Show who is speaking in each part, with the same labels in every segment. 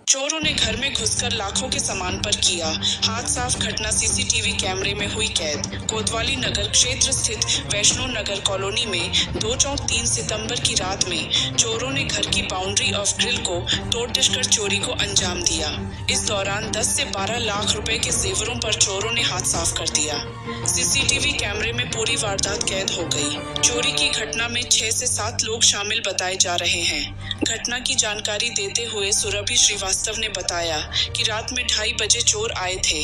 Speaker 1: चोरों ने घर में घुसकर लाखों के सामान पर किया हाथ साफ। घटना सीसीटीवी कैमरे में हुई कैद। कोतवाली नगर क्षेत्र स्थित वैष्णो नगर कॉलोनी में 2-3 सितंबर की रात में चोरों ने घर की बाउंड्री ऑफ ग्रिल को तोड़ कर चोरी को अंजाम दिया। इस दौरान 10 से 12 लाख रुपए के जेवरों पर चोरों ने हाथ साफ कर दिया। सीसीटीवी कैमरे में पूरी वारदात कैद हो गई। चोरी की घटना में 6 से 7 लोग शामिल बताए जा रहे हैं। घटना की जानकारी देते हुए सुरभि श्रीवास्तव ने बताया कि रात में 2:30 बजे चोर आए थे।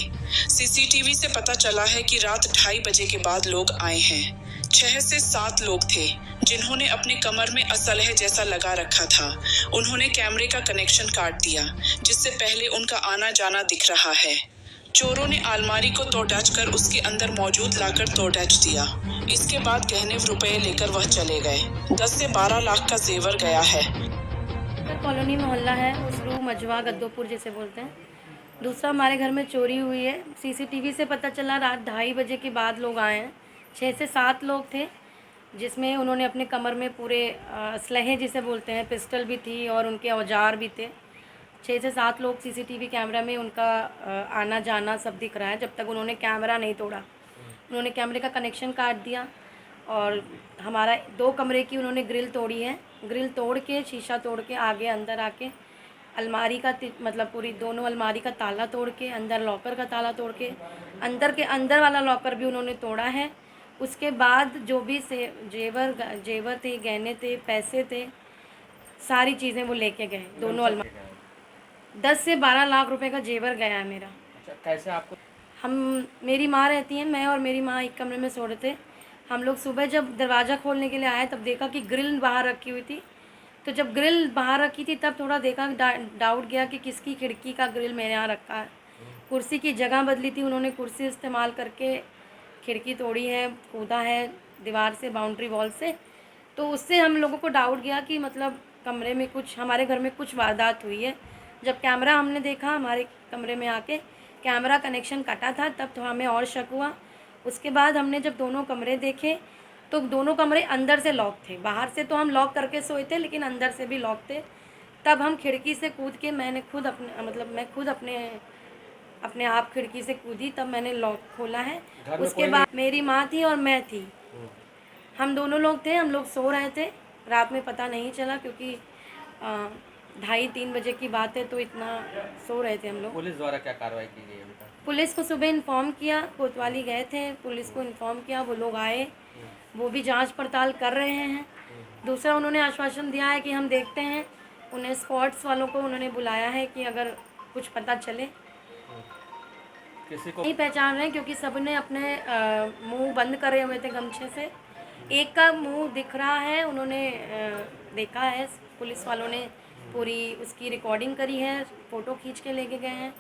Speaker 1: सीसीटीवी से पता चला है कि रात 2:30 बजे के बाद लोग आए हैं। 6 से 7 लोग थे जिन्होंने अपने कमर में असलह जैसा लगा रखा था। उन्होंने कैमरे का कनेक्शन काट दिया, जिससे पहले उनका आना जाना दिख रहा है। चोरों ने अलमारी को तोड़ कर उसके अंदर मौजूद लाकर तोड़ दिया। इसके बाद गहने रुपए लेकर वह चले गए। 10 से 12 लाख का जेवर गया है।
Speaker 2: कॉलोनी मोहल्ला है उसरू मजवा गद्दोपुर जिसे बोलते हैं। दूसरा हमारे घर में चोरी हुई है। सीसीटीवी से पता चला रात 2:30 बजे के बाद लोग आए हैं। 6 से 7 लोग थे, जिसमें उन्होंने अपने कमर में पूरे असलहे जिसे बोलते हैं, पिस्टल भी थी और उनके औजार भी थे। 6 से 7 लोग सीसीटीवी कैमरा में उनका आना जाना सब दिख रहा है। जब तक उन्होंने कैमरा नहीं तोड़ा, उन्होंने कैमरे का कनेक्शन काट दिया और हमारा 2 कमरे की उन्होंने ग्रिल तोड़ी है। ग्रिल तोड़ के, शीशा तोड़ के आगे अंदर आके अलमारी का मतलब पूरी दोनों अलमारी का ताला तोड़ के, अंदर लॉकर का ताला तोड़ के अंदर वाला लॉकर भी उन्होंने तोड़ा है। उसके बाद जो भी जेवर थे, गहने थे, पैसे थे, सारी चीज़ें वो लेके गए। दोनों अलमारी 10 से 12 लाख रुपए का जेवर गया है मेरा।
Speaker 3: अच्छा, कैसे आपको?
Speaker 2: मेरी माँ रहती है, मैं और मेरी माँ एक कमरे में सो रहे थे। हम लोग सुबह जब दरवाज़ा खोलने के लिए आए तब देखा कि ग्रिल बाहर रखी हुई थी। तो जब ग्रिल बाहर रखी थी तब थोड़ा देखा, डाउट गया कि किसकी खिड़की का ग्रिल मेरे यहाँ रखा है। कुर्सी की जगह बदली थी, उन्होंने कुर्सी इस्तेमाल करके खिड़की तोड़ी है, कूदा है दीवार से, बाउंड्री वॉल से। तो उससे हम लोगों को डाउट गया कि मतलब कमरे में कुछ, हमारे घर में कुछ वारदात हुई है। जब कैमरा हमने देखा, हमारे कमरे में आके कैमरा कनेक्शन कटा था, तब तो हमें और शक हुआ। उसके बाद हमने जब दोनों कमरे देखे तो दोनों कमरे अंदर से लॉक थे। बाहर से तो हम लॉक करके सोए थे, लेकिन अंदर से भी लॉक थे। तब हम खिड़की से कूद के, मैं खुद अपने आप खिड़की से कूदी, तब मैंने लॉक खोला है। उसके बाद मेरी माँ थी और मैं थी, हम दोनों लोग थे। हम लोग सो रहे थे, रात में पता नहीं चला क्योंकि 2:30-3 बजे की बात है, तो इतना सो रहे थे हम लोग।
Speaker 3: पुलिस द्वारा क्या कार्रवाई की गई है?
Speaker 2: पुलिस को सुबह इन्फॉर्म किया, कोतवाली गए थे, पुलिस को इन्फॉर्म किया, वो लोग आए, वो भी जांच पड़ताल कर रहे हैं। दूसरा उन्होंने आश्वासन दिया है कि हम देखते हैं, उन्हें स्क्वाड्स वालों को उन्होंने बुलाया है कि अगर कुछ पता चले।
Speaker 3: किसी को
Speaker 2: नहीं पहचान रहे क्योंकि सब ने अपने मुंह बंद करे हुए थे गमछे से। एक का मुंह दिख रहा है, उन्होंने देखा है, पुलिस वालों ने पूरी उसकी रिकॉर्डिंग करी है, फ़ोटो खींच के लेके गए हैं।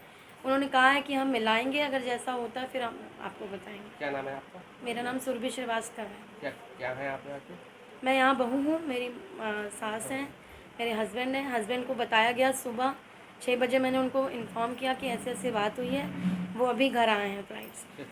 Speaker 2: उन्होंने कहा है कि हम मिलाएंगे, अगर जैसा होता है फिर हम आपको बताएंगे।
Speaker 3: क्या नाम है आपका?
Speaker 2: मेरा नाम सुरभि श्रीवास्तव है।
Speaker 3: क्या है आप यहाँ के?
Speaker 2: मैं यहाँ बहू हूँ, मेरी सास हैं, मेरे हस्बैंड हैं। हस्बैंड को बताया गया सुबह 6 बजे, मैंने उनको इन्फॉर्म किया कि ऐसे ऐसे बात हुई है। वो अभी घर आए हैं फ्लाइट से।